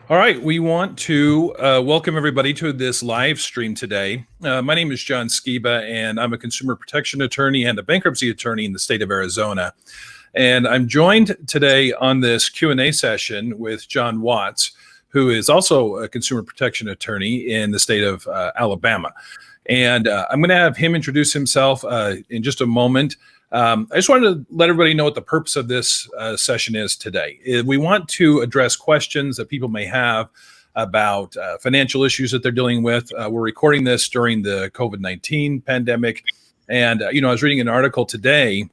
All right, we want to welcome everybody to this live stream today. My name is John Skiba, and I'm a consumer protection attorney and a bankruptcy attorney in the state of Arizona. And I'm joined today on this Q&A session with John Watts, who is also a consumer protection attorney in the state of Alabama. And I'm going to have him introduce himself in just a moment. I just wanted to let everybody know what the purpose of this session is today. We want to address questions that people may have about financial issues that they're dealing with. We're recording this during the COVID-19 pandemic. And, I was reading an article today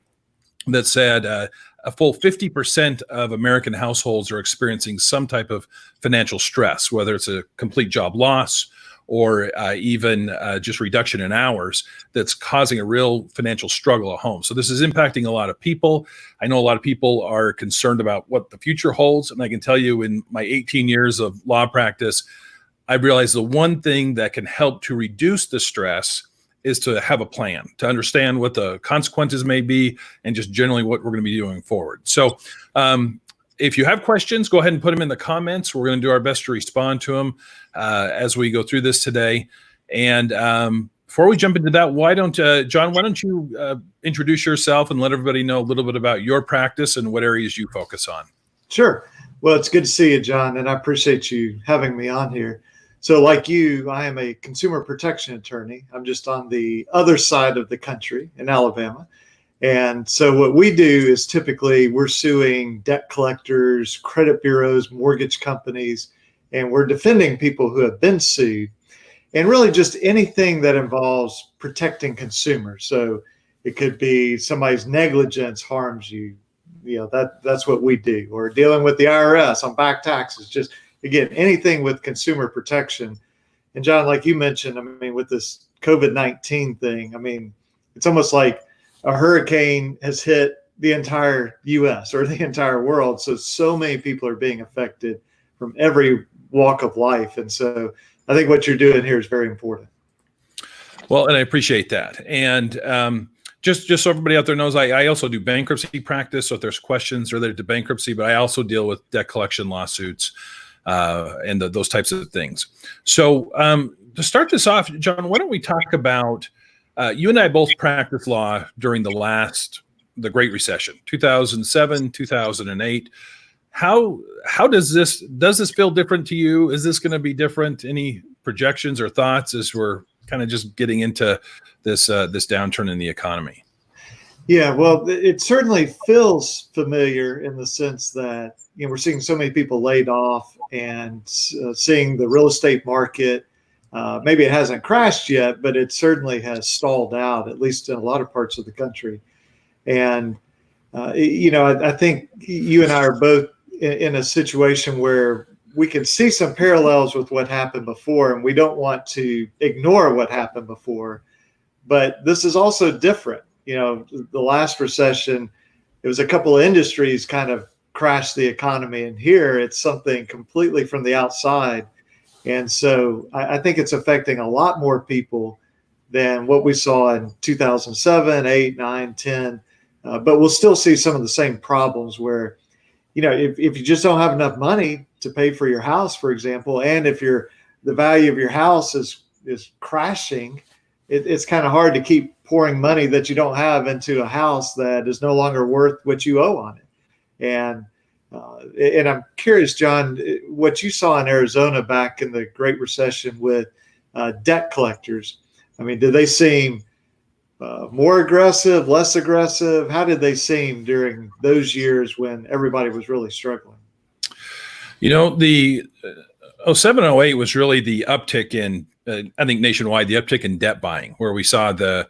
that said a full 50% of American households are experiencing some type of financial stress, whether it's a complete job loss or even just reduction in hours that's causing a real financial struggle at home. So this is impacting a lot of people. I know a lot of people are concerned about what the future holds. And I can tell you in my 18 years of law practice, I've realized the one thing that can help to reduce the stress is to have a plan, to understand what the consequences may be and just generally what we're going to be doing forward. So if you have questions, go ahead and put them in the comments. We're going to do our best to respond to them as we go through this today. And before we jump into that, John, why don't you introduce yourself and let everybody know a little bit about your practice and what areas you focus on? Sure. Well, it's good to see you, John, and I appreciate you having me on here. So like you, I am a consumer protection attorney. I'm just on the other side of the country in Alabama. And so what we do is typically we're suing debt collectors, credit bureaus, mortgage companies, and we're defending people who have been sued, and really just anything that involves protecting consumers. So it could be somebody's negligence harms you, that's what we do, or dealing with the IRS on back taxes, just again, anything with consumer protection. And John, like you mentioned, with this COVID-19 thing, it's almost like a hurricane has hit the entire U.S. or the entire world. So many people are being affected from every walk of life. And so I think what you're doing here is very important. Well, and I appreciate that. And just so everybody out there knows, I also do bankruptcy practice. So if there's questions related to bankruptcy, but I also deal with debt collection lawsuits and those types of things. So to start this off, John, why don't we talk about you and I both practiced law during the Great Recession, 2007, 2008. How does this feel different to you? Is this going to be different? Any projections or thoughts as we're kind of just getting into this downturn in the economy? Yeah, well, it certainly feels familiar in the sense that we're seeing so many people laid off and seeing the real estate market. Maybe it hasn't crashed yet, but it certainly has stalled out, at least in a lot of parts of the country. And, I think you and I are both in a situation where we can see some parallels with what happened before, and we don't want to ignore what happened before. But this is also different. The last recession, it was a couple of industries kind of crashed the economy. And here it's something completely from the outside. And so I think it's affecting a lot more people than what we saw in 2007, 8, 9, 10. But we'll still see some of the same problems where, if you just don't have enough money to pay for your house, for example, and if the value of your house is crashing, it's kind of hard to keep pouring money that you don't have into a house that is no longer worth what you owe on it. And I'm curious, John, what you saw in Arizona back in the Great Recession with debt collectors. Did they seem more aggressive, less aggressive? How did they seem during those years when everybody was really struggling? The 07, 08 was really the uptick in, I think nationwide, the uptick in debt buying, where we saw the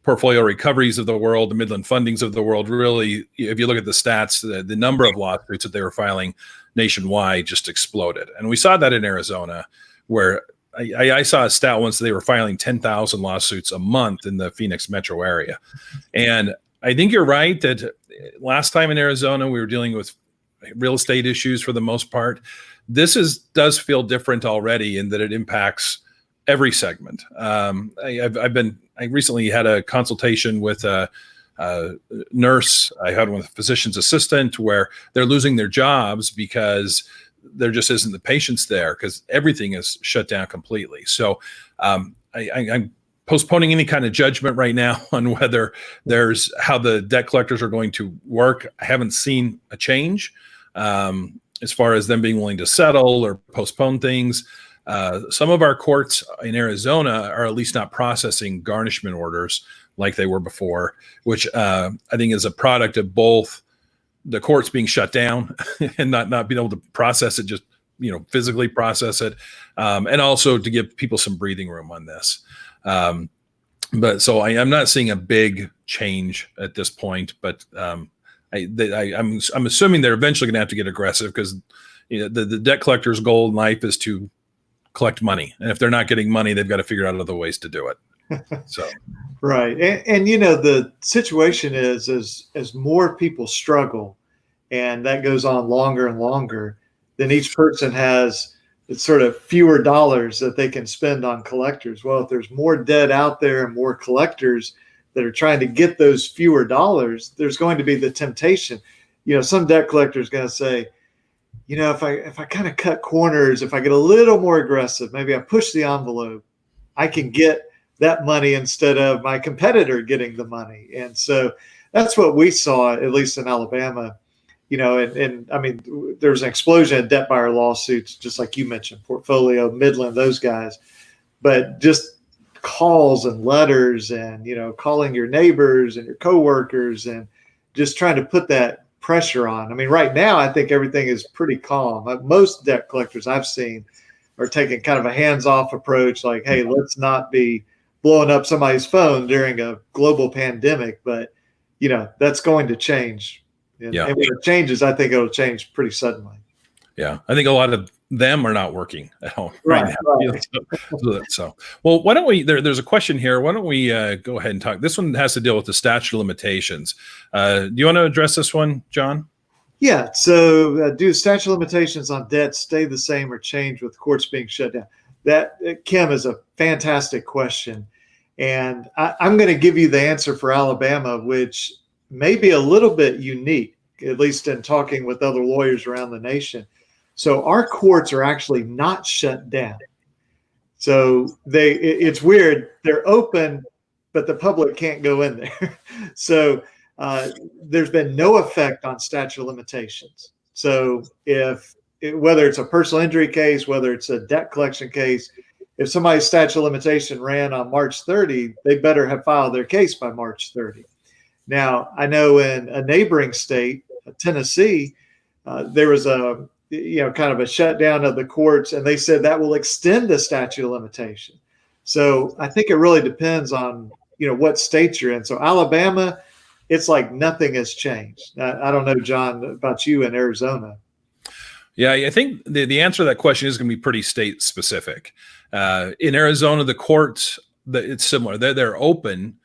portfolio recoveries of the world, the Midland fundings of the world. Really, if you look at the stats, the number of lawsuits that they were filing nationwide just exploded. And we saw that in Arizona, where I saw a stat once they were filing 10,000 lawsuits a month in the Phoenix metro area. And I think you're right that last time in Arizona, we were dealing with real estate issues for the most part. This does feel different already in that it impacts every segment. I recently had a consultation with a nurse. I had one with a physician's assistant where they're losing their jobs because there just isn't the patience there because everything is shut down completely. So I'm postponing any kind of judgment right now on whether there's how the debt collectors are going to work. I haven't seen a change as far as them being willing to settle or postpone things. Some of our courts in Arizona are at least not processing garnishment orders like they were before, which I think is a product of both the courts being shut down and not being able to process it, just physically process it, and also to give people some breathing room on this. But so I'm not seeing a big change at this point, but I'm assuming they're eventually going to have to get aggressive because the debt collector's goal in life is to collect money, and if they're not getting money, they've got to figure out other ways to do it. So, right, and the situation is as more people struggle, and that goes on longer and longer, then each person has sort of fewer dollars that they can spend on collectors. Well, if there's more debt out there and more collectors that are trying to get those fewer dollars, there's going to be the temptation. Some debt collector is going to say, if I kind of cut corners, if I get a little more aggressive, maybe I push the envelope, I can get that money instead of my competitor getting the money. And so that's what we saw, at least in Alabama. And I mean, there was an explosion of debt buyer lawsuits, just like you mentioned, Portfolio, Midland, those guys. But just calls and letters and, calling your neighbors and your coworkers and just trying to put that pressure on. I mean, right now, I think everything is pretty calm. Most debt collectors I've seen are taking kind of a hands-off approach, like, hey, let's not be blowing up somebody's phone during a global pandemic. But, that's going to change. And when it changes, I think it'll change pretty suddenly. Yeah, I think a lot of them are not working at home right now. Right. So, well, why don't we? There's a question here. Why don't we go ahead and talk? This one has to deal with the statute of limitations. Do you want to address this one, John? Yeah. So, do statute of limitations on debt stay the same or change with courts being shut down? That, Kim, is a fantastic question, and I'm going to give you the answer for Alabama, which may be a little bit unique, at least in talking with other lawyers around the nation. So our courts are actually not shut down. So it's weird. They're open, but the public can't go in there. So there's been no effect on statute of limitations. So whether it's a personal injury case, whether it's a debt collection case, if somebody's statute of limitation ran on March 30, they better have filed their case by March 30. Now, I know in a neighboring state, Tennessee, there was a kind of a shutdown of the courts, and they said that will extend the statute of limitation. So I think it really depends on what state you're in. So Alabama, it's like nothing has changed. I don't know, John, about you in Arizona. Yeah, I think the answer to that question is going to be pretty state specific. In Arizona, the courts, it's similar. They're open.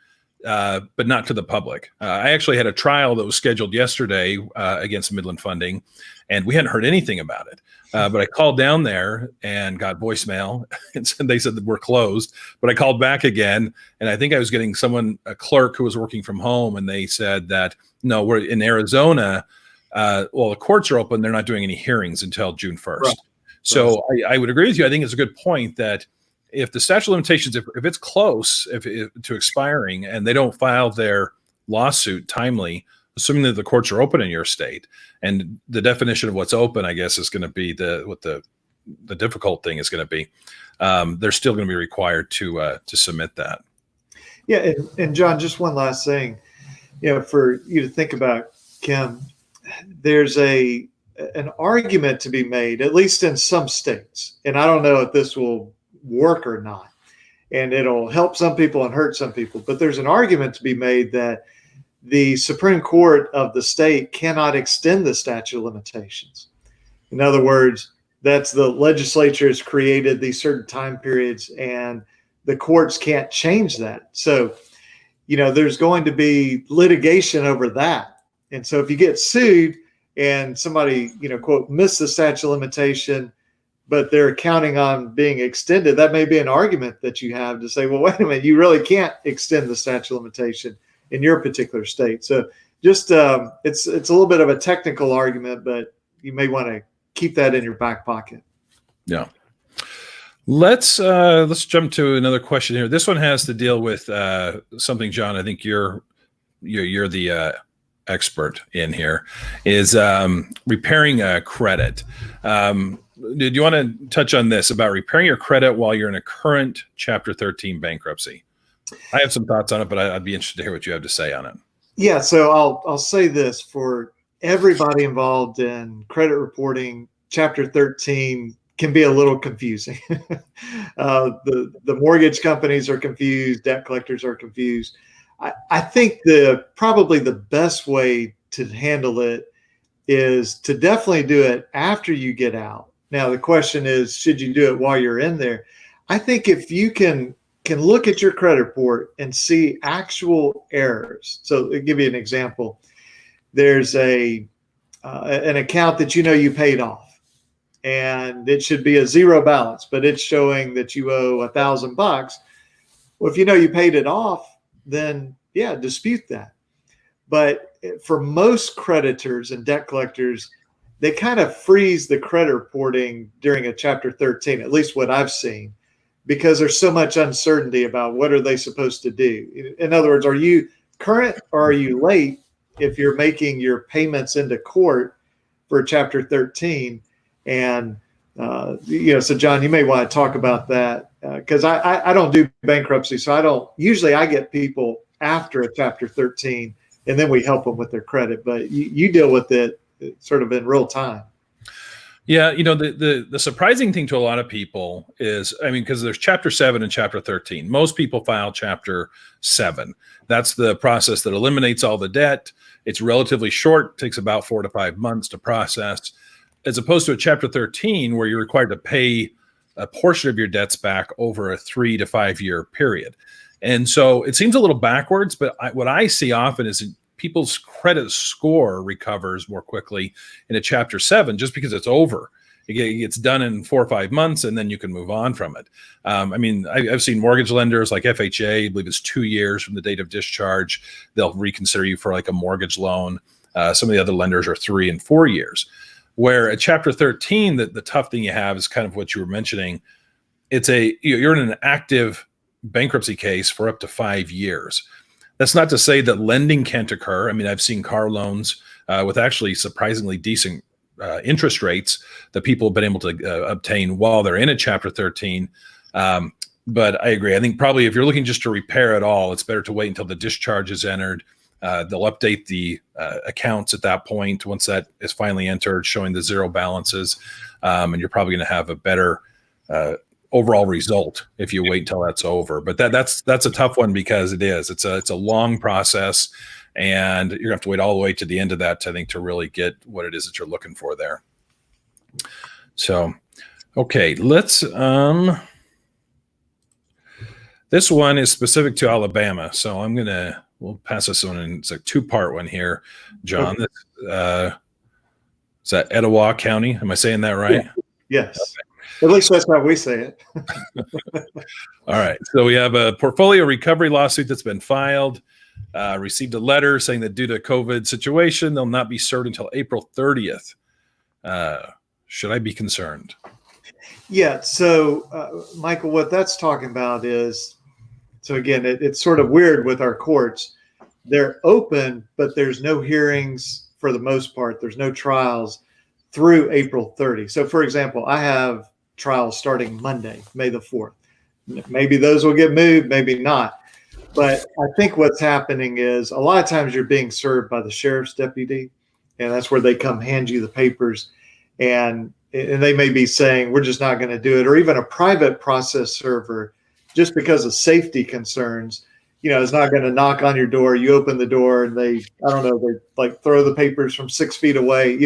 But not to the public. I actually had a trial that was scheduled yesterday against Midland Funding, and we hadn't heard anything about it. But I called down there and got voicemail, and they said that we're closed. But I called back again, and I think I was getting a clerk who was working from home, and they said that, no, we're in Arizona. The courts are open. They're not doing any hearings until June 1st. Right. So I would agree with you. I think it's a good point that if the statute of limitations, if it's close to expiring and they don't file their lawsuit timely, assuming that the courts are open in your state, and the definition of what's open, I guess, is going to be what the difficult thing is going to be. They're still going to be required to submit that. Yeah, and John, just one last thing, for you to think about, Kim, there's an argument to be made, at least in some states, and I don't know if this will work or not, and it'll help some people and hurt some people, but there's an argument to be made that the Supreme Court of the state cannot extend the statute of limitations. In other words, that's the legislature has created these certain time periods and the courts can't change that. So, there's going to be litigation over that. And so if you get sued and somebody, quote, missed the statute of limitation, but they're counting on being extended, that may be an argument that you have to say, well, wait a minute, you really can't extend the statute of limitation in your particular state. So just it's a little bit of a technical argument, but you may want to keep that in your back pocket. Yeah. Let's jump to another question here. This one has to deal with something, John, I think you're the expert in here, is repairing a credit. Did you want to touch on this about repairing your credit while you're in a current Chapter 13 bankruptcy? I have some thoughts on it, but I'd be interested to hear what you have to say on it. Yeah, so I'll say this for everybody involved in credit reporting. Chapter 13 can be a little confusing. The mortgage companies are confused, debt collectors are confused. I think probably the best way to handle it is to definitely do it after you get out. Now, the question is, should you do it while you're in there? I think if you can look at your credit report and see actual errors. So I'll give you an example. There's an account that you paid off, and it should be a zero balance, but it's showing that you owe $1,000. Well, if you paid it off, then yeah, dispute that. But for most creditors and debt collectors, they kind of freeze the credit reporting during a Chapter 13, at least what I've seen, because there's so much uncertainty about what are they supposed to do. In other words, are you current or are you late if you're making your payments into court for Chapter 13? And, so John, you may want to talk about that because I don't do bankruptcy. So I get people after a Chapter 13 and then we help them with their credit, but you deal with it sort of in real time. Yeah, the surprising thing to a lot of people is, because there's Chapter 7 and Chapter 13. Most people file Chapter 7. That's the process that eliminates all the debt. It's relatively short, takes about 4 to 5 months to process, as opposed to a Chapter 13 where you're required to pay a portion of your debts back over a 3 to 5 year period. And so it seems a little backwards, but what I see often is people's credit score recovers more quickly in a Chapter 7 just because it's over. It gets done in 4 or 5 months, and then you can move on from it. I've seen mortgage lenders like FHA, I believe it's 2 years from the date of discharge. They'll reconsider you for like a mortgage loan. Some of the other lenders are 3 and 4 years. Where at Chapter 13, the tough thing you have is kind of what you were mentioning. You're in an active bankruptcy case for up to 5 years. That's not to say that lending can't occur. I've seen car loans with actually surprisingly decent interest rates that people have been able to obtain while they're in a Chapter 13. But I agree. I think probably if you're looking just to repair it all, it's better to wait until the discharge is entered. They'll update the accounts at that point once that is finally entered, showing the zero balances. And you're probably going to have a better overall result if you wait until that's over. But that's a tough one because it's a long process, and you're gonna have to wait all the way to the end of that, I think, to really get what it is that you're looking for there. So, okay, let's this one is specific to Alabama, so we'll pass this one, and it's a 2-part one here, John. Okay. Is that Etowah County? Am I saying that right? Yeah. Yes. Okay. At least that's how we say it. All right. So we have a portfolio recovery lawsuit that's been filed. Received a letter saying that due to COVID situation, they'll not be served until April 30th. Should I be concerned? Yeah. So, Michael, what that's talking about is, so again, it's sort of weird with our courts. They're open, but there's no hearings for the most part. There's no trials through April 30. So, for example, I have trials starting Monday, May the 4th. Maybe those will get moved, maybe not. But I think what's happening is a lot of times you're being served by the sheriff's deputy, and that's where they come hand you the papers. And they may be saying, we're just not going to do it. Or even a private process server, just because of safety concerns, is not going to knock on your door. You open the door and they like throw the papers from 6 feet away,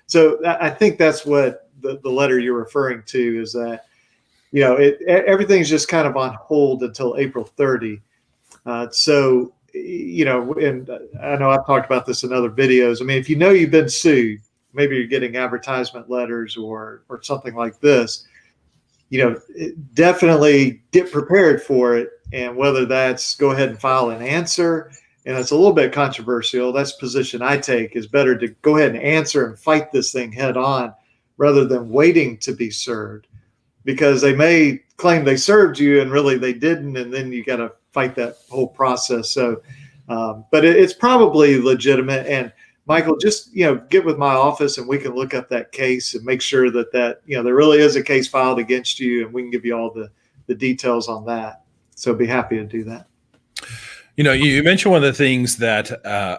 So I think that's what the letter you're referring to is that, everything's just kind of on hold until April 30. So, and I know I've talked about this in other videos. If you've been sued, maybe you're getting advertisement letters or something like this, definitely get prepared for it. And whether that's go ahead and file an answer, and it's a little bit controversial, that's the position I take, is better to go ahead and answer and fight this thing head on rather than waiting to be served, because they may claim they served you and really they didn't, and then you got to fight that whole process. So, but it's probably legitimate. And Michael, just, get with my office and we can look up that case and make sure that there really is a case filed against you, and we can give you all the details on that. So be happy to do that. You mentioned one of the things that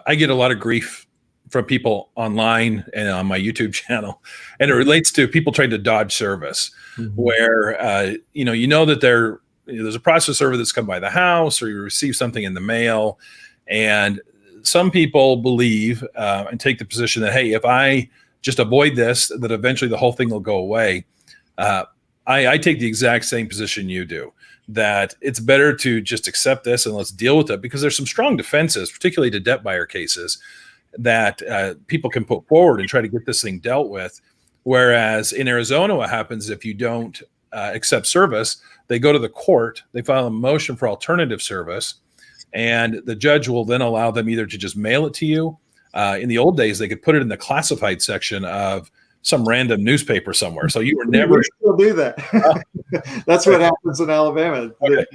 I get a lot of grief from people online and on my YouTube channel, and it relates to people trying to dodge service, where that there's a process server that's come by the house, or you receive something in the mail, and some people believe and take the position that, hey, if I just avoid this, that eventually the whole thing will go away. I take the exact same position you do, that it's better to just accept this and let's deal with it, because there's some strong defenses, particularly to debt buyer cases, that people can put forward and try to get this thing dealt with. Whereas in Arizona, what happens if you don't accept service, they go to the court, they file a motion for alternative service, and the judge will then allow them either to just mail it to you. In the old days, they could put it in the classified section of some random newspaper somewhere. So you were never... We still do that. That's what happens in Alabama. Okay.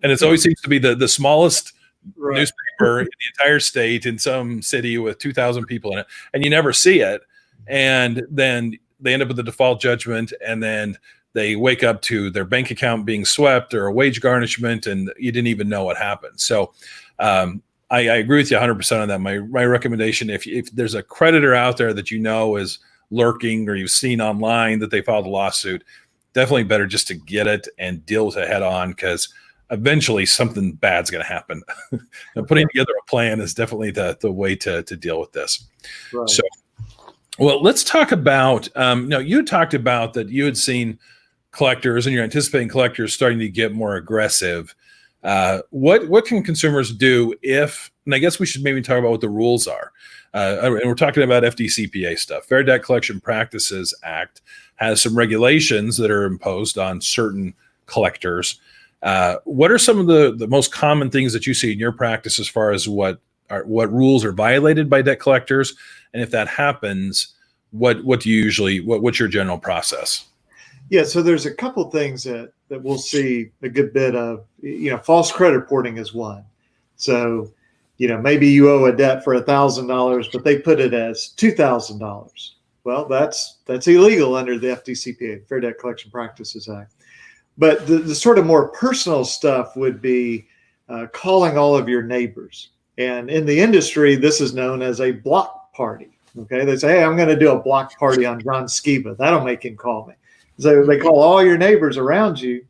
And it always seems to be the smallest newspaper in the entire state in some city with 2,000 people in it, and you never see it. And then they end up with a default judgment, and then they wake up to their bank account being swept or a wage garnishment, and you didn't even know what happened. So I agree with you 100% on that. My recommendation, if there's a creditor out there that is lurking, or you've seen online that they filed a lawsuit, definitely better just to get it and deal with it head on, because eventually something bad's going to happen. And putting together a plan is definitely the way to deal with this. Right. So, well, let's talk about, you talked about that you had seen collectors, and you're anticipating collectors starting to get more aggressive. What can consumers do and I guess we should maybe talk about what the rules are. And we're talking about FDCPA stuff. Fair Debt Collection Practices Act has some regulations that are imposed on certain collectors. What are some of the most common things that you see in your practice as far as what rules are violated by debt collectors? And if that happens, what's your general process? Yeah, so there's a couple things that we'll see a good bit of. False credit reporting is one. So, maybe you owe a debt for $1,000, but they put it as $2,000. Well, that's illegal under the FDCPA, Fair Debt Collection Practices Act. But the sort of more personal stuff would be calling all of your neighbors. And in the industry, this is known as a block party. Okay, they say, hey, I'm going to do a block party on John Skiba. That'll make him call me. So they call all your neighbors around you,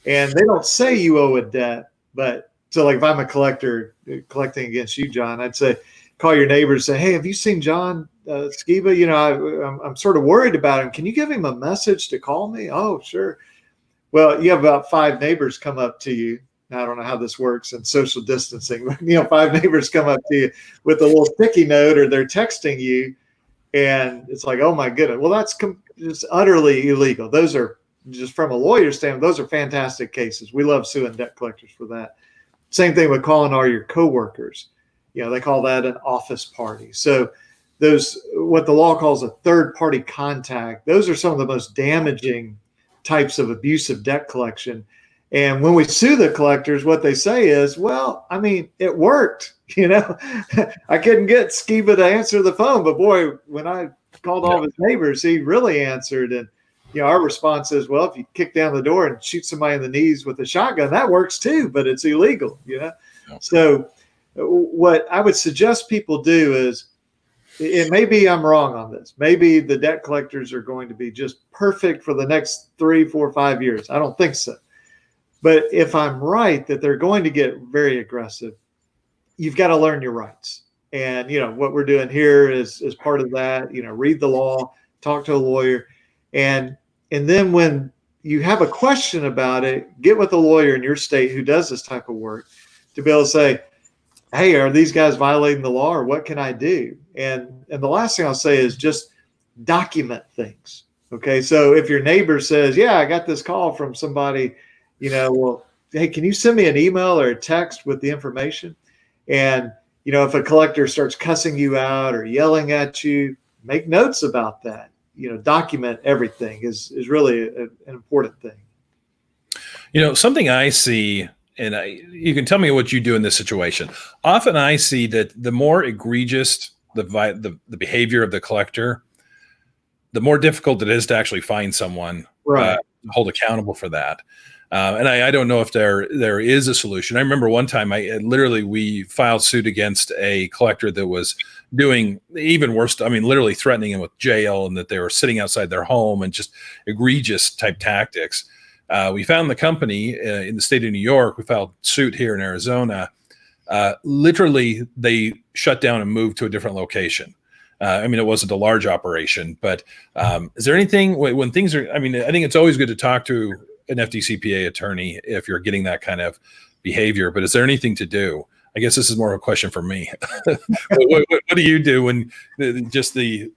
and they don't say you owe a debt. But so, like, if I'm a collector collecting against you, John, I'd say, call your neighbors, say, hey, have you seen John Skiba? I'm sort of worried about him. Can you give him a message to call me? Oh, sure. Well, you have about 5 neighbors come up to you. Now, I don't know how this works in social distancing, but 5 neighbors come up to you with a little sticky note, or they're texting you, and it's like, oh my goodness. Well, that's just utterly illegal. Those are, just from a lawyer's standpoint, those are fantastic cases. We love suing debt collectors for that. Same thing with calling all your coworkers. They call that an office party. So those, what the law calls a third party contact, those are some of the most damaging types of abusive debt collection. And when we sue the collectors, what they say is, well, I mean, it worked. I couldn't get Skiba to answer the phone, but boy, when I called all of his neighbors, he really answered. And our response is, well, if you kick down the door and shoot somebody in the knees with a shotgun, that works too, but it's illegal. So what I would suggest people do is, it maybe I'm wrong on this. Maybe the debt collectors are going to be just perfect for the next 3, 4, 5 years. I don't think so. But if I'm right that they're going to get very aggressive, you've got to learn your rights. And, what we're doing here is part of that. Read the law, talk to a lawyer. And then when you have a question about it, get with a lawyer in your state who does this type of work to be able to say, hey, are these guys violating the law, or what can I do? And the last thing I'll say is just document things. Okay. So if your neighbor says, yeah, I got this call from somebody, well, hey, can you send me an email or a text with the information? And, if a collector starts cussing you out or yelling at you, make notes about that. document everything is really an important thing. Something I see, and you can tell me what you do in this situation. Often I see that the more egregious the behavior of the collector, the more difficult it is to actually find someone Right. hold accountable for that. And I don't know if there is a solution. I remember one time we filed suit against a collector that was doing even worse. I mean, literally threatening him with jail, and that they were sitting outside their home, and just egregious type tactics. We found the company in the state of New York. We filed suit here in Arizona. Literally, they shut down and moved to a different location. It wasn't a large operation, but is there anything when things are, I think it's always good to talk to an FDCPA attorney if you're getting that kind of behavior, but is there anything to do? I guess this is more of a question for me. what do you do when the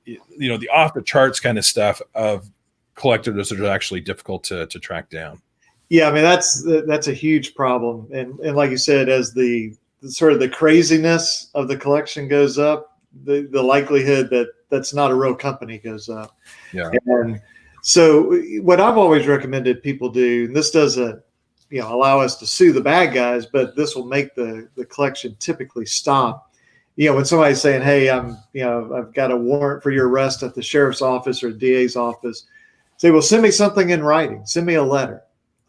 off the charts kind of stuff of collectors that are actually difficult to track down? Yeah, that's a huge problem. And like you said, as the sort of the craziness of the collection goes up, the likelihood that that's not a real company goes up. Yeah. And so what I've always recommended people do, and this doesn't, allow us to sue the bad guys, but this will make the collection typically stop. When somebody's saying, "Hey, I've got a warrant for your arrest at the sheriff's office or DA's office," say, "Well, send me something in writing. Send me a letter."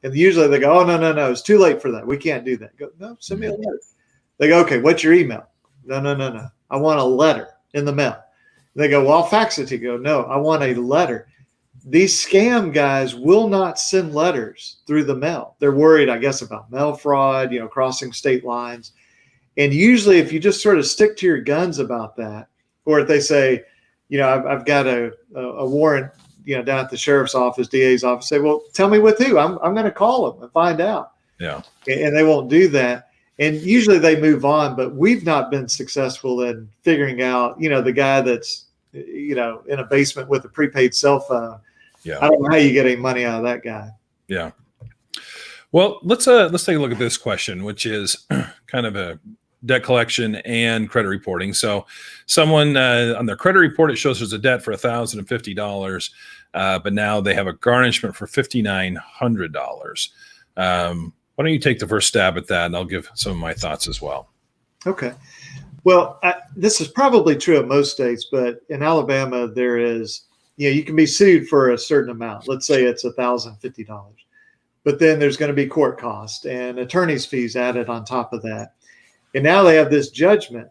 And usually they go, "Oh, no, it's too late for that. We can't do that." Go, "No, send me a letter." They go, "Okay, what's your email?" No. I want a letter in the mail. They go, "Well, I'll fax it to you." Go, "No, I want a letter." These scam guys will not send letters through the mail. They're worried, I guess, about mail fraud, crossing state lines. And usually if you just sort of stick to your guns about that, or if they say, I've got a warrant, down at the sheriff's office, DA's office, say, "Well, tell me with who. I'm going to call them and find out." Yeah. And they won't do that. And usually they move on, but we've not been successful in figuring out, the guy that's, in a basement with a prepaid cell phone. Yeah. I don't know how you get any money out of that guy. Yeah. Well, let's take a look at this question, which is kind of a debt collection and credit reporting. So someone on their credit report, it shows there's a debt for $1,050, but now they have a garnishment for $5,900. Why don't you take the first stab at that, and I'll give some of my thoughts as well. Okay. Well, this is probably true in most states, but in Alabama, there is, you can be sued for a certain amount. Let's say it's $1,050, but then there's going to be court costs and attorney's fees added on top of that. And now they have this judgment.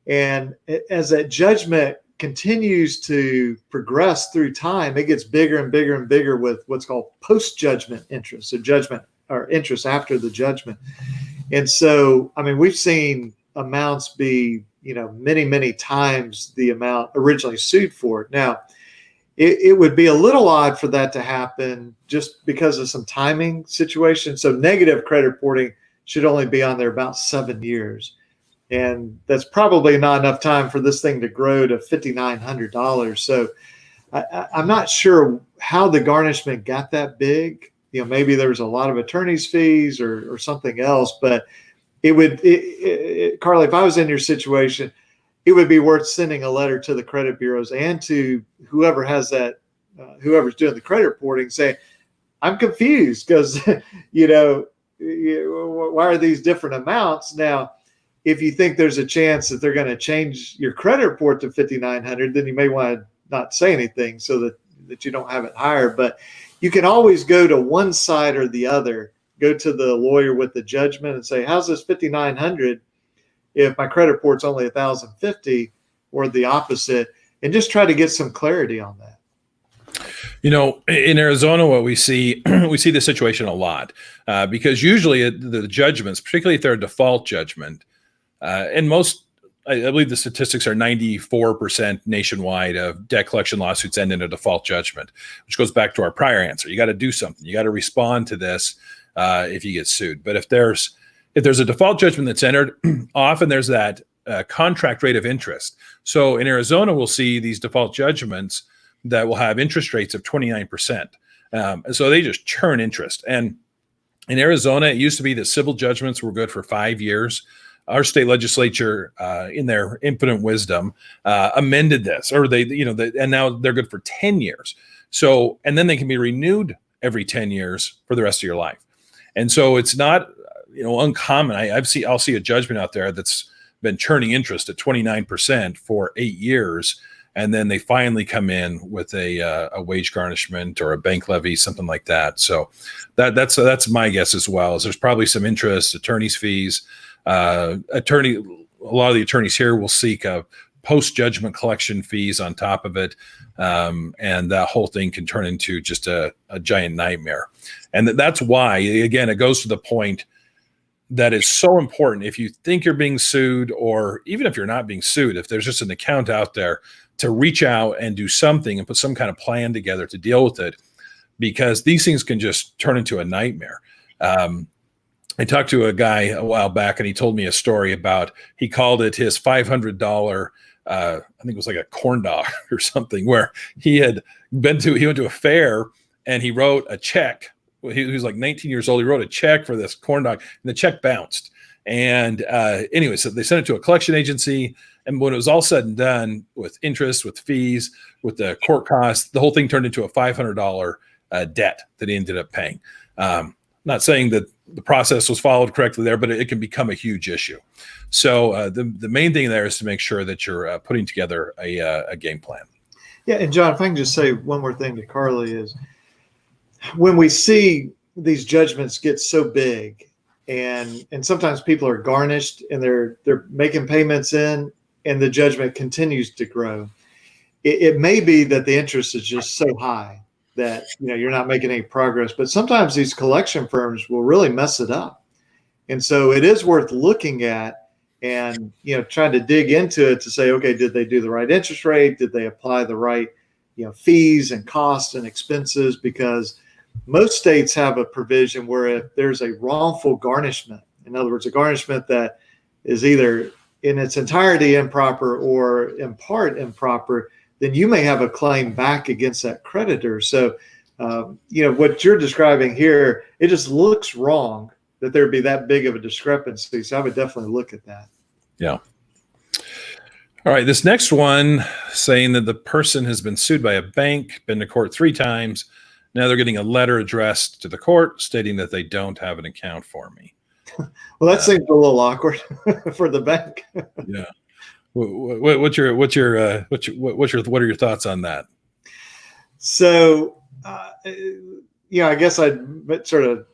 And as that judgment continues to progress through time, it gets bigger and bigger and bigger with what's called post-judgment interest, so judgment or interest after the judgment. And so, we've seen amounts be, many, many times the amount originally sued for. Now, it would be a little odd for that to happen just because of some timing situation. So negative credit reporting should only be on there about 7 years. And that's probably not enough time for this thing to grow to $5,900. So I'm not sure how the garnishment got that big. Maybe there was a lot of attorney's fees or something else, but Carly, if I was in your situation, it would be worth sending a letter to the credit bureaus and to whoever has that, whoever's doing the credit reporting, saying, "I'm confused because, why are these different amounts?" Now, if you think there's a chance that they're going to change your credit report to $5,900, then you may want to not say anything so that you don't have it higher. But you can always go to one side or the other, go to the lawyer with the judgment and say, "How's this $5,900 if my credit report's only $1,050, or the opposite?" And just try to get some clarity on that. In Arizona, what we see the situation a lot because usually the judgments, particularly if they're a default judgment, and I believe the statistics are 94% nationwide of debt collection lawsuits end in a default judgment, which goes back to our prior answer. You got to do something. You got to respond to this if you get sued. But if there's a default judgment that's entered, often there's that contract rate of interest. So in Arizona, we'll see these default judgments that will have interest rates of 29%. And so they just churn interest. And in Arizona, it used to be that civil judgments were good for 5 years. our state legislature, in their infinite wisdom, amended this, or and now they're good for 10 years. So, and then they can be renewed every 10 years for the rest of your life. And so it's not, uncommon. I'll see a judgment out there that's been churning interest at 29% for 8 years. And then they finally come in with a wage garnishment or a bank levy, something like that. So that's my guess as well. Is there's probably some interest, attorney's fees. A lot of the attorneys here will seek post-judgment collection fees on top of it, and that whole thing can turn into just a giant nightmare. And that's why, again, it goes to the point that is so important. If you think you're being sued, or even if you're not being sued, if there's just an account out there, to reach out and do something and put some kind of plan together to deal with it, because these things can just turn into a nightmare. I talked to a guy a while back, and he told me a story about, he called it his $500, I think it was like a corn dog or something, where he went to a fair and he wrote a check. He was like 19 years old. He wrote a check for this corn dog, and the check bounced. And anyway, so they sent it to a collection agency. And when it was all said and done, with interest, with fees, with the court costs, the whole thing turned into a $500 debt that he ended up paying. Not saying that the process was followed correctly there, but it can become a huge issue. So the main thing there is to make sure that you're putting together a game plan. Yeah, and John, if I can just say one more thing to Carly, is when we see these judgments get so big, and sometimes people are garnished and they're making payments in, and the judgment continues to grow, it may be that the interest is just so high that you're not making any progress. But sometimes these collection firms will really mess it up, and so it is worth looking at and trying to dig into it to say, okay, did they do the right interest rate? Did they apply the right fees and costs and expenses? Because most states have a provision where if there's a wrongful garnishment, in other words, a garnishment that is either in its entirety improper or in part improper, then you may have a claim back against that creditor. So, what you're describing here, it just looks wrong that there'd be that big of a discrepancy. So I would definitely look at that. Yeah. All right. This next one, saying that the person has been sued by a bank, been to court 3 times. Now they're getting a letter addressed to the court stating that they don't have an account for me. Well, that seems a little awkward for the bank. Yeah. What are your thoughts on that? So, I guess I'd sort of,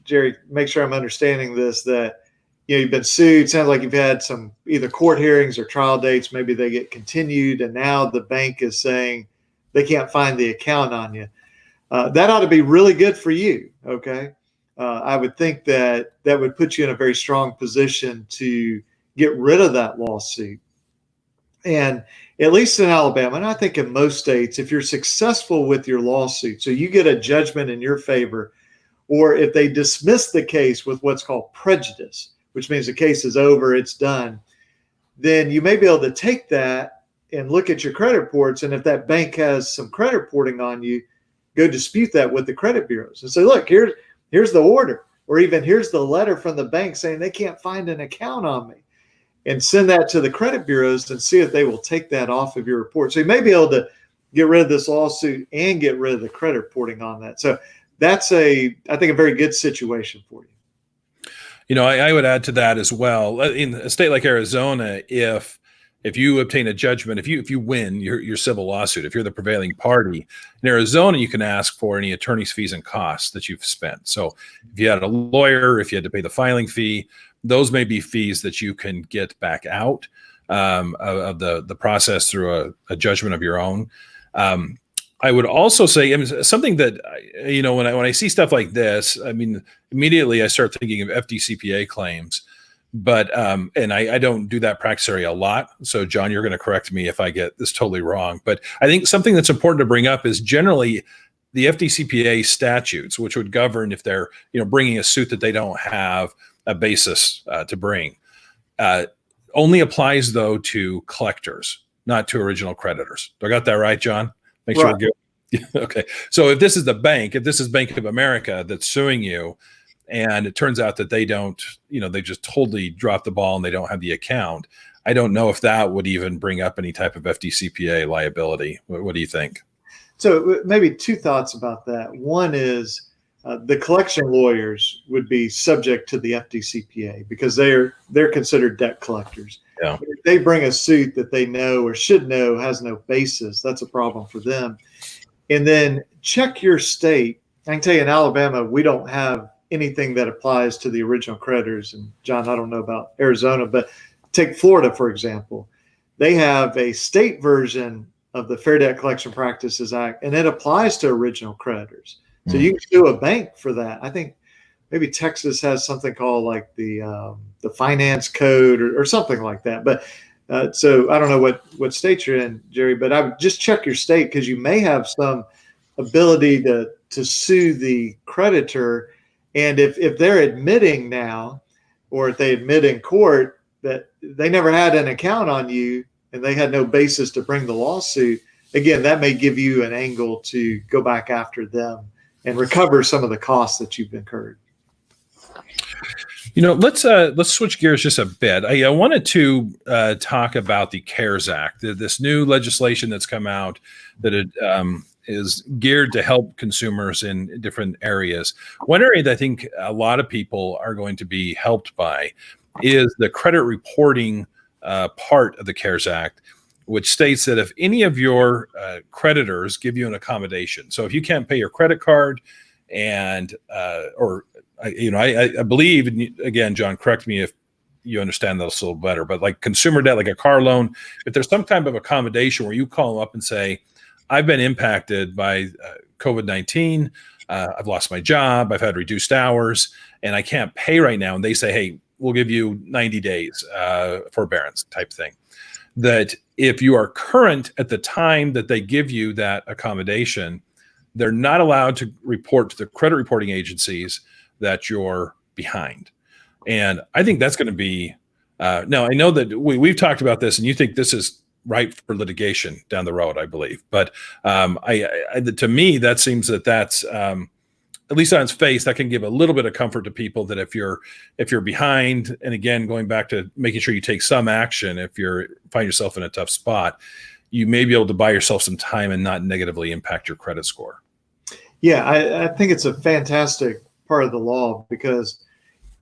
Jerry, make sure I'm understanding this, that, you've been sued. Sounds like you've had some either court hearings or trial dates. Maybe they get continued, and now the bank is saying they can't find the account on you. That ought to be really good for you. Okay. I would think that would put you in a very strong position to get rid of that lawsuit. And at least in Alabama, and I think in most states, if you're successful with your lawsuit, so you get a judgment in your favor, or if they dismiss the case with what's called prejudice, which means the case is over, it's done, then you may be able to take that and look at your credit reports. And if that bank has some credit reporting on you, go dispute that with the credit bureaus and say, look, here's the order, or even here's the letter from the bank saying they can't find an account on me, and send that to the credit bureaus and see if they will take that off of your report. So you may be able to get rid of this lawsuit and get rid of the credit reporting on that. So that's I think a very good situation for you. I would add to that as well. In a state like Arizona, if you obtain a judgment, if you win your civil lawsuit, if you're the prevailing party in Arizona, you can ask for any attorney's fees and costs that you've spent. So if you had a lawyer, if you had to pay the filing fee, those may be fees that you can get back out of the process through a judgment of your own. I would also say, something that, when I see stuff like this, immediately I start thinking of FDCPA claims. But and I don't do that practice area a lot. So, John, you're going to correct me if I get this totally wrong. But I think something that's important to bring up is generally the FDCPA statutes, which would govern if they're bringing a suit that they don't have a basis to bring. Only applies, though, to collectors, not to original creditors. Do I got that right, John? Make sure we're good. Okay. So if this is the bank, if this is Bank of America that's suing you, and it turns out that they don't, they just totally dropped the ball and they don't have the account. I don't know if that would even bring up any type of FDCPA liability. What do you think? So maybe two thoughts about that. One is the collection lawyers would be subject to the FDCPA because they're considered debt collectors. Yeah. If they bring a suit that they know or should know has no basis, that's a problem for them. And then check your state. I can tell you in Alabama, we don't have anything that applies to the original creditors. And John, I don't know about Arizona, but take Florida, for example. They have a state version of the Fair Debt Collection Practices Act, and it applies to original creditors. So you can sue a bank for that. I think maybe Texas has something called like the finance code or something like that. But so I don't know what state you're in, Jerry, but I would just check your state because you may have some ability to sue the creditor. And if they're admitting now, or if they admit in court that they never had an account on you and they had no basis to bring the lawsuit, again, that may give you an angle to go back after them and recover some of the costs that you've incurred. Let's switch gears just a bit. I wanted to talk about the CARES Act, this new legislation that's come out that is geared to help consumers in different areas. One area that I think a lot of people are going to be helped by is the credit reporting part of the CARES Act, which states that if any of your creditors give you an accommodation, so if you can't pay your credit card and I believe, and again, John, correct me if you understand this a little better, but like consumer debt, like a car loan, if there's some type of accommodation where you call them up and say, I've been impacted by COVID-19, I've lost my job, I've had reduced hours, and I can't pay right now. And they say, hey, we'll give you 90 days forbearance type thing. That if you are current at the time that they give you that accommodation, they're not allowed to report to the credit reporting agencies that you're behind. And I think that's going to be, now I know that we've talked about this and you think this is ripe for litigation down the road, I believe. But to me, that seems that's, at least on its face, that can give a little bit of comfort to people that if you're behind, and again, going back to making sure you take some action, if find yourself in a tough spot, you may be able to buy yourself some time and not negatively impact your credit score. Yeah, I think it's a fantastic part of the law because,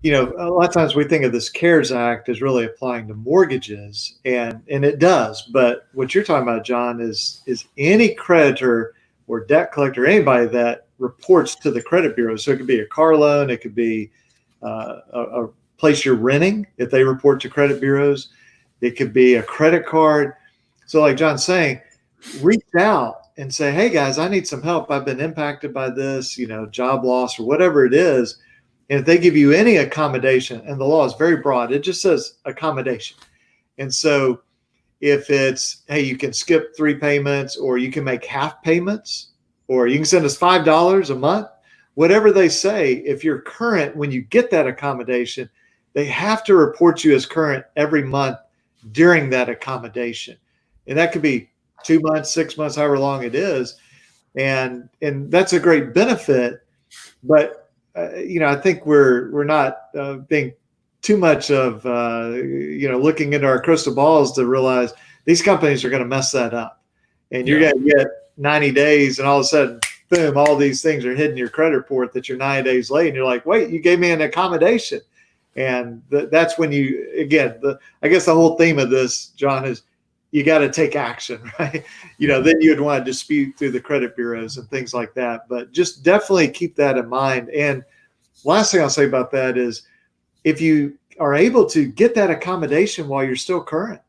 a lot of times we think of this CARES Act as really applying to mortgages, and it does. But what you're talking about, John, is any creditor or debt collector, anybody that reports to the credit bureau. So it could be a car loan, it could be a place you're renting if they report to credit bureaus. It could be a credit card. So like John's saying, reach out and say, hey guys, I need some help. I've been impacted by this, job loss or whatever it is. And if they give you any accommodation, and the law is very broad, it just says accommodation. And so if it's, hey, you can skip 3 payments, or you can make half payments, or you can send us $5 a month, whatever they say, if you're current when you get that accommodation, they have to report you as current every month during that accommodation. And that could be 2 months, 6 months, however long it is. And that's a great benefit. But, I think we're not being too much of, looking into our crystal balls to realize these companies are going to mess that up. And you're going to get 90 days and all of a sudden, boom, all these things are hitting your credit report that you're 90 days late. And you're like, wait, you gave me an accommodation. And that's when I guess the whole theme of this, John, is you got to take action, right? Then you'd want to dispute through the credit bureaus and things like that. But just definitely keep that in mind. And last thing I'll say about that is if you are able to get that accommodation while you're still current,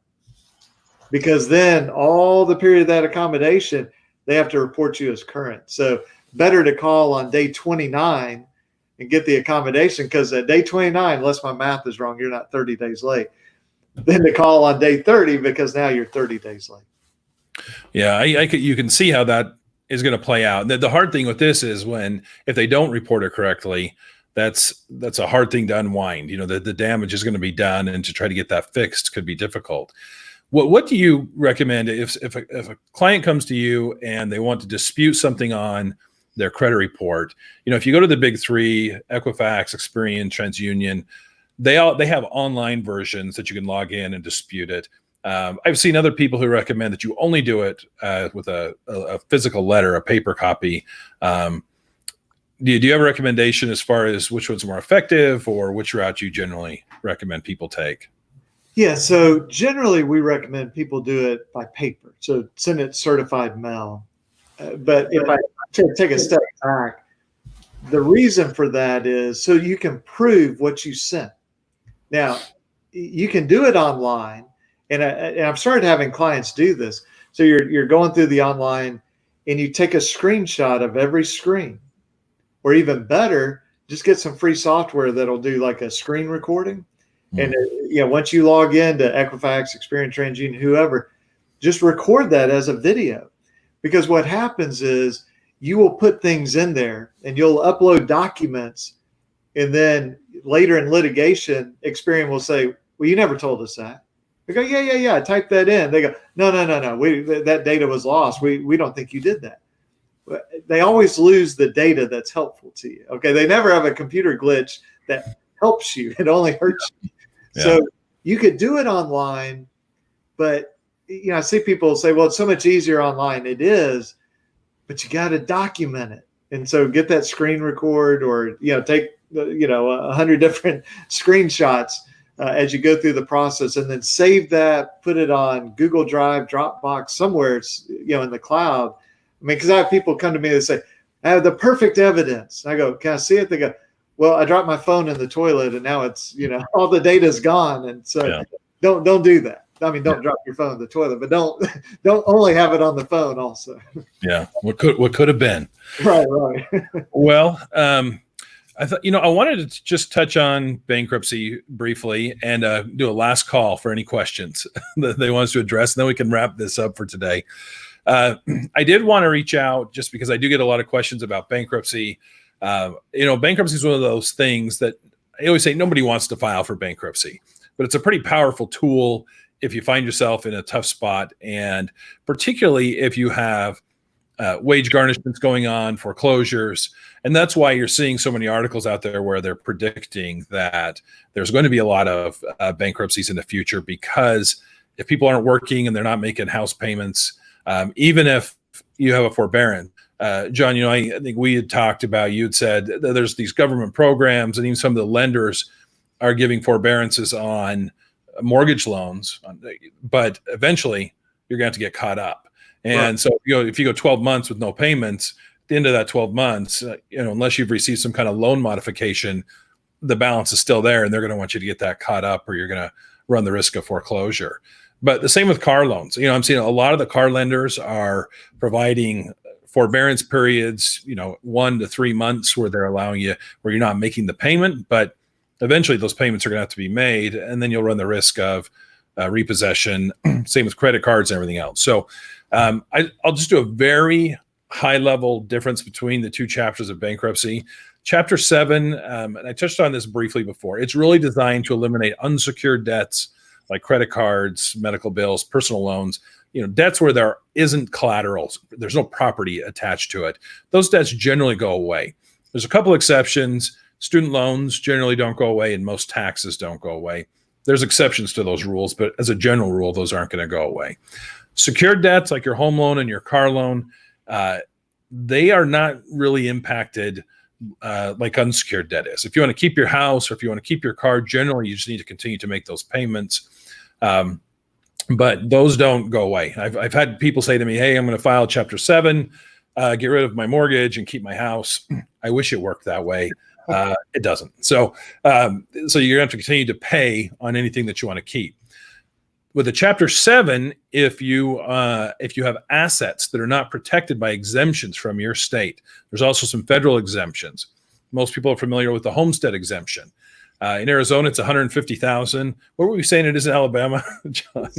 because then all the period of that accommodation, they have to report you as current. So better to call on day 29 and get the accommodation, because at day 29, unless my math is wrong, you're not 30 days late, than to call on day 30 because now you're 30 days late. Yeah, you can see how that is going to play out. The hard thing with this is if they don't report it correctly, that's a hard thing to unwind. The damage is going to be done, and to try to get that fixed could be difficult. What do you recommend if a client comes to you and they want to dispute something on their credit report. If you go to the big three, Equifax, Experian, TransUnion, they have online versions that you can log in and dispute it. I've seen other people who recommend that you only do it with a physical letter, a paper copy. Do you have a recommendation as far as which one's more effective, or which route you generally recommend people take? Yeah, so generally we recommend people do it by paper. So send it certified mail. But if I take a step back, the reason for that is so you can prove what you sent. Now, you can do it online, and I've started having clients do this. So you're going through the online, and you take a screenshot of every screen. Or even better, just get some free software that'll do like a screen recording. And once you log into Equifax, Experian, TransUnion, whoever, just record that as a video. Because what happens is you will put things in there and you'll upload documents. And then later in litigation, Experian will say, well, you never told us that. They go, yeah, I typed that in. They go, no. That data was lost. We don't think you did that. They always lose the data that's helpful to you. Okay. They never have a computer glitch that helps you. It only hurts you. Yeah. So you could do it online, but I see people say, well, it's so much easier online. It is, but you got to document it. And so get that screen record, or, take, 100 different screenshots as you go through the process, and then save that, put it on Google Drive, Dropbox, somewhere, in the cloud. Because I have people come to me and say, I have the perfect evidence. And I go, can I see it? They go, well, I dropped my phone in the toilet and now it's, all the data's gone. And so don't do that. I mean, don't drop your phone in the toilet, but don't only have it on the phone also. Yeah. What could have been. Right. Well, I thought, I wanted to just touch on bankruptcy briefly and do a last call for any questions that they want us to address. And then we can wrap this up for today. I did want to reach out just because I do get a lot of questions about bankruptcy. Bankruptcy is one of those things that I always say nobody wants to file for bankruptcy, but it's a pretty powerful tool if you find yourself in a tough spot, and particularly if you have wage garnishments going on, foreclosures. And that's why you're seeing so many articles out there where they're predicting that there's going to be a lot of bankruptcies in the future, because if people aren't working and they're not making house payments, even if you have a forbearance, John, I think we had talked about, you had said that there's these government programs, and even some of the lenders are giving forbearances on mortgage loans, but eventually you're going to have to get caught up. And right. So, if you go 12 months with no payments, at the end of that 12 months, unless you've received some kind of loan modification, the balance is still there, and they're going to want you to get that caught up, or you're going to run the risk of foreclosure. But the same with car loans. I'm seeing a lot of the car lenders are providing forbearance periods, 1 to 3 months, where they're allowing you, where you're not making the payment, but eventually those payments are going to have to be made, and then you'll run the risk of repossession. Same with credit cards and everything else. So I'll just do a very high level difference between the two chapters of bankruptcy. Chapter 7, and I touched on this briefly before, it's really designed to eliminate unsecured debts like credit cards, medical bills, personal loans, debts where there isn't collateral, there's no property attached to it. Those debts generally go away. There's a couple exceptions. Student loans generally don't go away, and most taxes don't go away. There's exceptions to those rules, but as a general rule, those aren't going to go away. Secured debts like your home loan and your car loan, they are not really impacted like unsecured debt is. If you want to keep your house, or if you want to keep your car, generally you just need to continue to make those payments. But those don't go away. I've had people say to me, hey, I'm going to file Chapter 7, get rid of my mortgage and keep my house. I wish it worked that way. It doesn't. So you're going to have to continue to pay on anything that you want to keep. With a Chapter 7, if you have assets that are not protected by exemptions from your state, there's also some federal exemptions. Most people are familiar with the homestead exemption. In Arizona, it's $150,000. What were we saying it is in Alabama, John?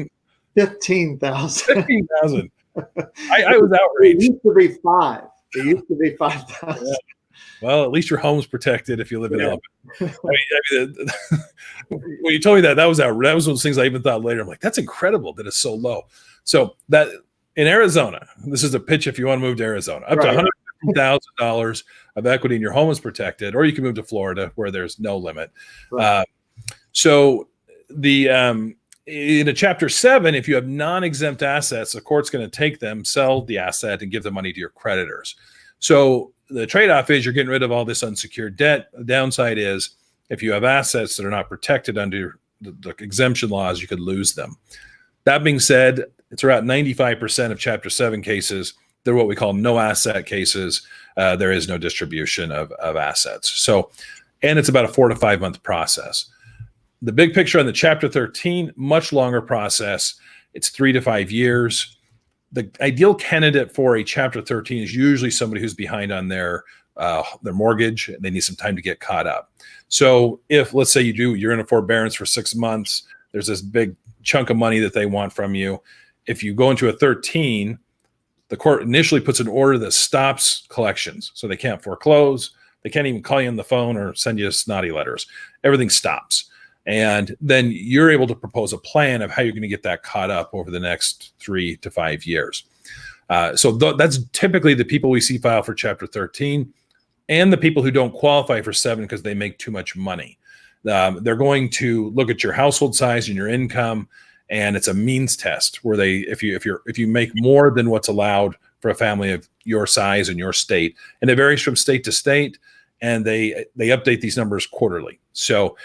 15,000. 15,000. I was outraged. It used to be 5. It used to be 5,000. Yeah. Well, at least your home's protected if you live in Alabama. When you told me that was one of those things I even thought later. I'm like, that's incredible that it's so low. So that in Arizona, this is a pitch if you want to move to Arizona, up to $50,000 of equity in your home is protected, or you can move to Florida where there's no limit. Right. So the in a Chapter 7, if you have non-exempt assets, the court's going to take them, sell the asset, and give the money to your creditors. So the trade-off is you're getting rid of all this unsecured debt. The downside is if you have assets that are not protected under the exemption laws, you could lose them. That being said, it's around 95% of Chapter 7 cases. They're what we call no asset cases. There is no distribution of assets. So, and it's about a 4 to 5 month process. The big picture on the Chapter 13, much longer process. It's 3 to 5 years. The ideal candidate for a Chapter 13 is usually somebody who's behind on their mortgage. They need some time to get caught up. So if, let's say you're in a forbearance for 6 months, there's this big chunk of money that they want from you. If you go into a 13, the court initially puts an order that stops collections. So they can't foreclose. They can't even call you on the phone or send you snotty letters. Everything stops. And then you're able to propose a plan of how you're going to get that caught up over the next 3 to 5 years. So that's typically the people we see file for Chapter 13 and the people who don't qualify for 7 because they make too much money. They're going to look at your household size and your income, and it's a means test where if you make more than what's allowed for a family of your size and your state, and it varies from state to state, and they update these numbers quarterly. So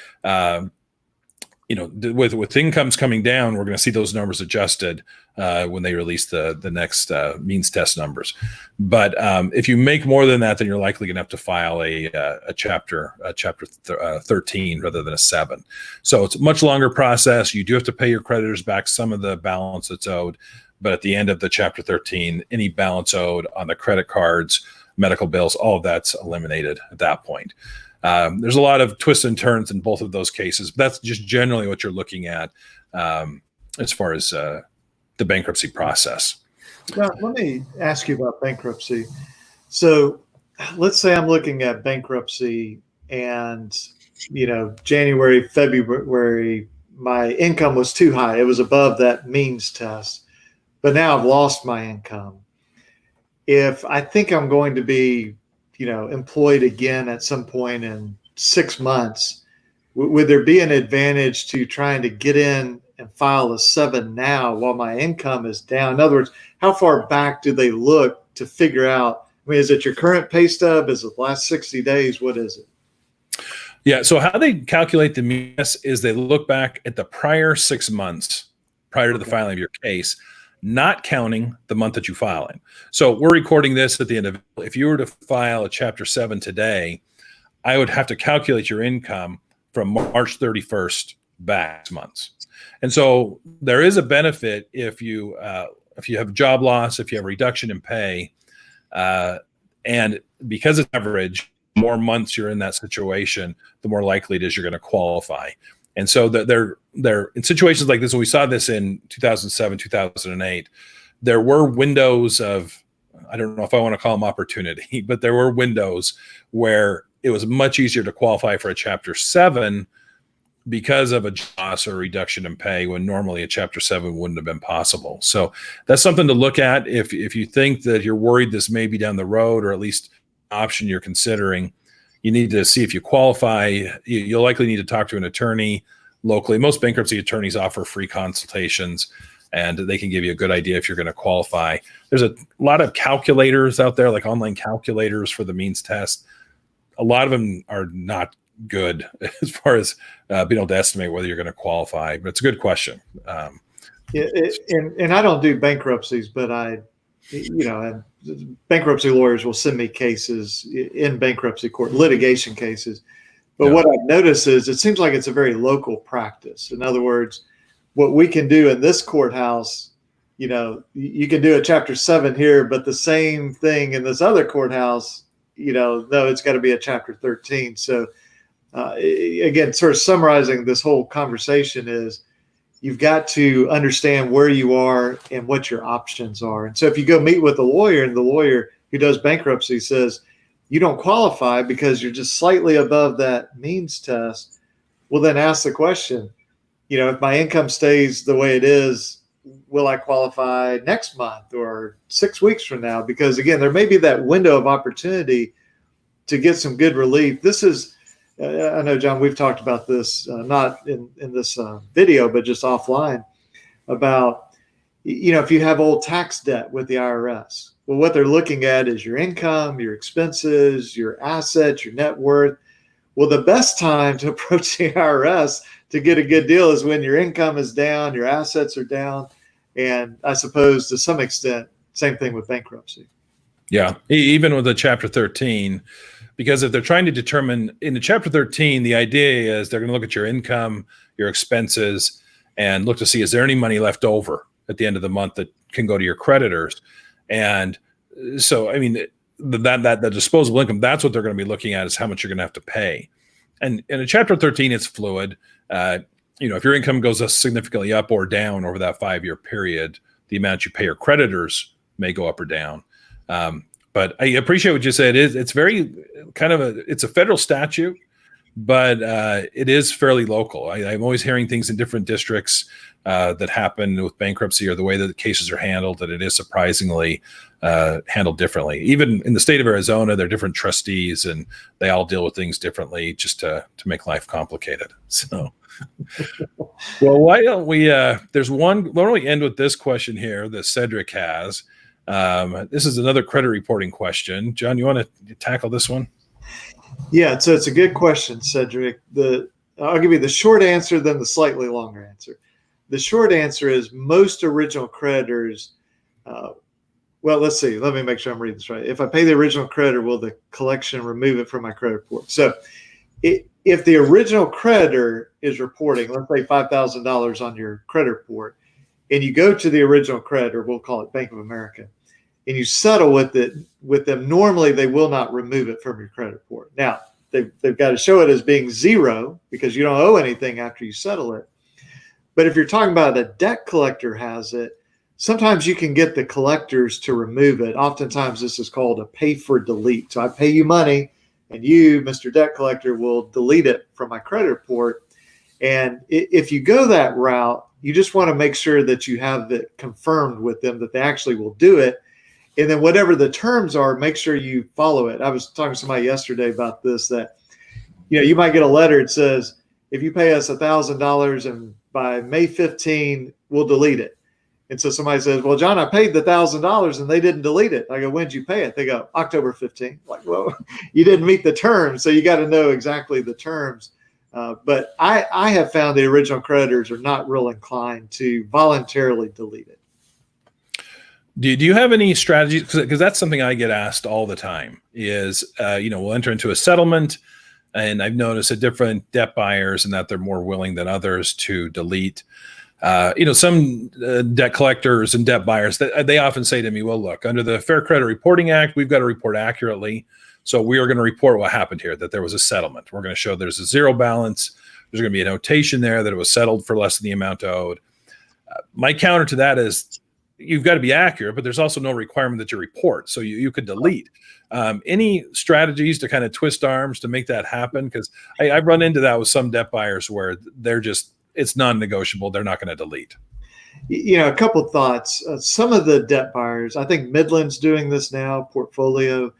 with incomes coming down, we're going to see those numbers adjusted when they release the next means test numbers. But if you make more than that, then you're likely going to have to file a chapter 13 rather than a 7. So it's a much longer process. You do have to pay your creditors back some of the balance that's owed. But at the end of the Chapter 13, any balance owed on the credit cards, medical bills, all of that's eliminated at that point. There's a lot of twists and turns in both of those cases, but that's just generally what you're looking at as far as the bankruptcy process. Now, let me ask you about bankruptcy. So let's say I'm looking at bankruptcy and, January, February, my income was too high. It was above that means test, but now I've lost my income. If I think I'm going to be employed again at some point in 6 months, would there be an advantage to trying to get in and file a 7 now while my income is down? In other words, how far back do they look to figure out? I mean, is it your current pay stub? Is it the last 60 days? What is it? Yeah. So how they calculate the means is they look back at the prior 6 months prior to the filing of your case, not counting the month that you file in. So we're recording this at the end of, if you were to file a Chapter 7 today, I would have to calculate your income from March 31st back 6 months. And so there is a benefit if you have job loss, if you have a reduction in pay, and because it's average, more months you're in that situation, the more likely it is you're going to qualify. And so they're in situations like this, and we saw this in 2007, 2008, there were windows of, I don't know if I want to call them opportunity, but there were windows where it was much easier to qualify for a Chapter 7 because of a loss or reduction in pay when normally a Chapter 7 wouldn't have been possible. So that's something to look at if you think that you're worried this may be down the road, or at least an option you're considering. You need to see if you qualify. You'll likely need to talk to an attorney locally. Most bankruptcy attorneys offer free consultations, and they can give you a good idea if you're going to qualify. There's a lot of calculators out there, like online calculators for the means test. A lot of them are not good as far as being able to estimate whether you're going to qualify, but it's a good question. And I don't do bankruptcies, but bankruptcy lawyers will send me cases in bankruptcy court, litigation cases. But what I've noticed is it seems like it's a very local practice. In other words, what we can do in this courthouse, you can do a Chapter 7 here, but the same thing in this other courthouse, no, it's got to be a Chapter 13. So again, sort of summarizing this whole conversation is, you've got to understand where you are and what your options are. And so if you go meet with a lawyer, and the lawyer who does bankruptcy says, you don't qualify because you're just slightly above that means test, well, then ask the question, if my income stays the way it is, will I qualify next month or 6 weeks from now? Because again, there may be that window of opportunity to get some good relief. This is, I know, John, we've talked about this, not in this video, but just offline, about, if you have old tax debt with the IRS, well, what they're looking at is your income, your expenses, your assets, your net worth. Well, the best time to approach the IRS to get a good deal is when your income is down, your assets are down. And I suppose to some extent, same thing with bankruptcy. Yeah, even with the Chapter 13, because if they're trying to determine in the Chapter 13, the idea is they're going to look at your income, your expenses, and look to see, is there any money left over at the end of the month that can go to your creditors? And so, I mean, that disposable income, that's what they're going to be looking at, is how much you're going to have to pay. And in a Chapter 13, it's fluid. If your income goes significantly up or down over that 5-year period, the amount you pay your creditors may go up or down. But I appreciate what you said. It's very kind of it's a federal statute, but it is fairly local. I'm always hearing things in different districts that happen with bankruptcy, or the way that the cases are handled, that it is surprisingly handled differently. Even in the state of Arizona, there are different trustees, and they all deal with things differently, just to make life complicated. So, well, why don't we? There's one. Why don't we end with this question here that Cedric has? This is another credit reporting question. John, you want to tackle this one? Yeah, so it's a good question, Cedric. I'll give you the short answer, then the slightly longer answer. The short answer is most original creditors. Well, let's see. Let me make sure I'm reading this right. If I pay the original creditor, will the collection remove it from my credit report? So if the original creditor is reporting, let's say $5,000 on your credit report, and you go to the original creditor, we'll call it Bank of America, and you settle with them, normally they will not remove it from your credit report. Now, they've got to show it as being zero, because you don't owe anything after you settle it. But if you're talking about a debt collector has it, sometimes you can get the collectors to remove it. Oftentimes this is called a pay for delete. So I pay you money, and you, Mr. Debt Collector, will delete it from my credit report. And if you go that route, you just want to make sure that you have it confirmed with them that they actually will do it. And then whatever the terms are, make sure you follow it. I was talking to somebody yesterday about this, that you might get a letter that says, if you pay us $1,000 and by May 15, we'll delete it. And so somebody says, well, John, I paid the $1,000 and they didn't delete it. I go, when did you pay it? They go, October 15th. Like, well, you didn't meet the terms. So you got to know exactly the terms. But I have found the original creditors are not real inclined to voluntarily delete it. Do you have any strategies? Because that's something I get asked all the time is, we'll enter into a settlement, and I've noticed that different debt buyers, and that they're more willing than others to delete. Some debt collectors and debt buyers, they often say to me, well, look, under the Fair Credit Reporting Act, we've got to report accurately. So we are going to report what happened here, that there was a settlement. We're going to show there's a zero balance. There's going to be a notation there that it was settled for less than the amount owed. My counter to that is, you've got to be accurate, but there's also no requirement that you report. So you could delete. Any strategies to kind of twist arms to make that happen? Because I've run into that with some debt buyers where it's non-negotiable. They're not going to delete. A couple of thoughts. Some of the debt buyers, I think Midland's doing this now, Portfolio.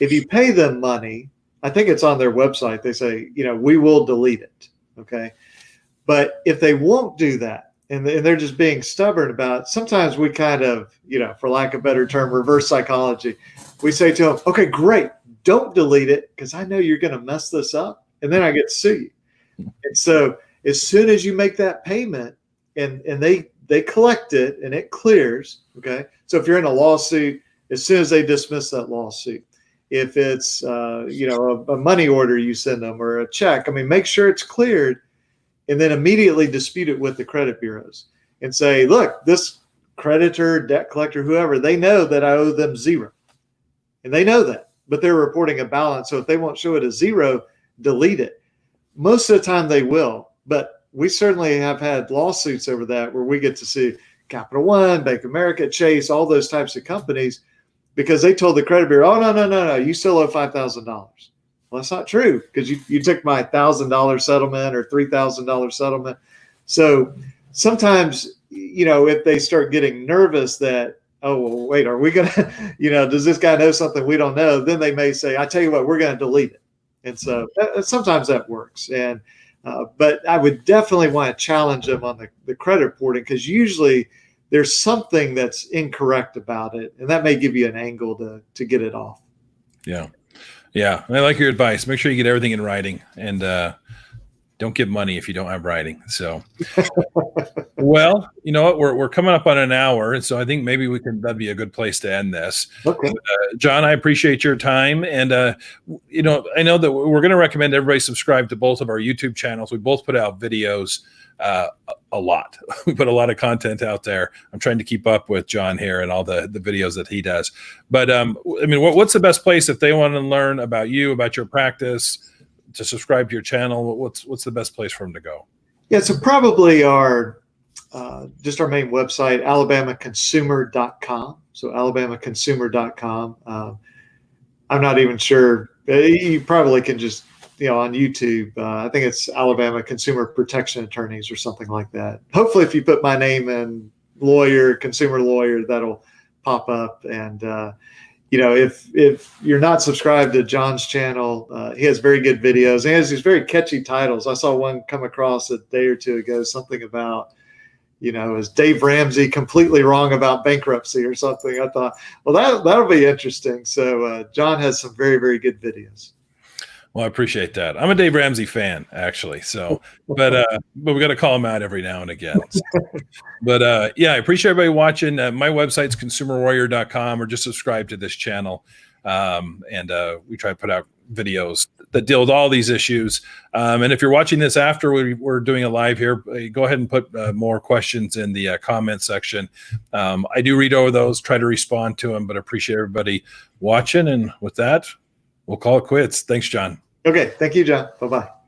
If you pay them money, I think it's on their website. They say, we will delete it. Okay. But if they won't do that, and they're just being stubborn about it, sometimes we kind of, for lack of a better term, reverse psychology. We say to them, okay, great, don't delete it, because I know you're going to mess this up, and then I get to sue you. And so as soon as you make that payment and they collect it and it clears, okay? So if you're in a lawsuit, as soon as they dismiss that lawsuit, if it's, a money order you send them or a check, make sure it's cleared, and then immediately dispute it with the credit bureaus and say, look, this creditor, debt collector, whoever, they know that I owe them zero. And they know that, but they're reporting a balance. So if they won't show it as zero, delete it. Most of the time they will, but we certainly have had lawsuits over that where we get to sue Capital One, Bank of America, Chase, all those types of companies, because they told the credit bureau, oh, no, you still owe $5,000. Well, that's not true, because you took my $1,000 settlement or $3,000 settlement. So sometimes if they start getting nervous that, oh, well, wait, are we going to, does this guy know something we don't know? Then they may say, I tell you what, we're going to delete it. And so sometimes that works. And, but I would definitely want to challenge them on the credit reporting, because usually there's something that's incorrect about it. And that may give you an angle to get it off. Yeah. Yeah. I like your advice. Make sure you get everything in writing, and don't give money if you don't have writing. So, well, you know what? We're coming up on an hour. And so I think maybe that'd be a good place to end this. Okay. John, I appreciate your time. And, I know that we're going to recommend everybody subscribe to both of our YouTube channels. We both put out videos a lot. We put a lot of content out there. I'm trying to keep up with John here and all the videos that he does. But, what's the best place if they want to learn about you, about your practice, to subscribe to your channel? What's the best place for them to go? Yeah, so probably just our main website, alabamaconsumer.com. So alabamaconsumer.com. I'm not even sure. You probably can just, on YouTube, I think it's Alabama Consumer Protection Attorneys or something like that. Hopefully, if you put my name in consumer lawyer, that'll pop up. And, if you're not subscribed to John's channel, he has very good videos. He has these very catchy titles. I saw one come across a day or two ago, something about, is Dave Ramsey completely wrong about bankruptcy or something? I thought, well, that'll be interesting. So John has some very, very good videos. Well, I appreciate that. I'm a Dave Ramsey fan, actually. So, but we got to call him out every now and again. But yeah, I appreciate everybody watching. My website's consumerwarrior.com, or just subscribe to this channel. And we try to put out videos that deal with all these issues. And if you're watching this after we're doing a live here, go ahead and put more questions in the comment section. I do read over those, try to respond to them, but appreciate everybody watching. And with that, we'll call it quits. Thanks, John. Okay. Thank you, John. Bye-bye.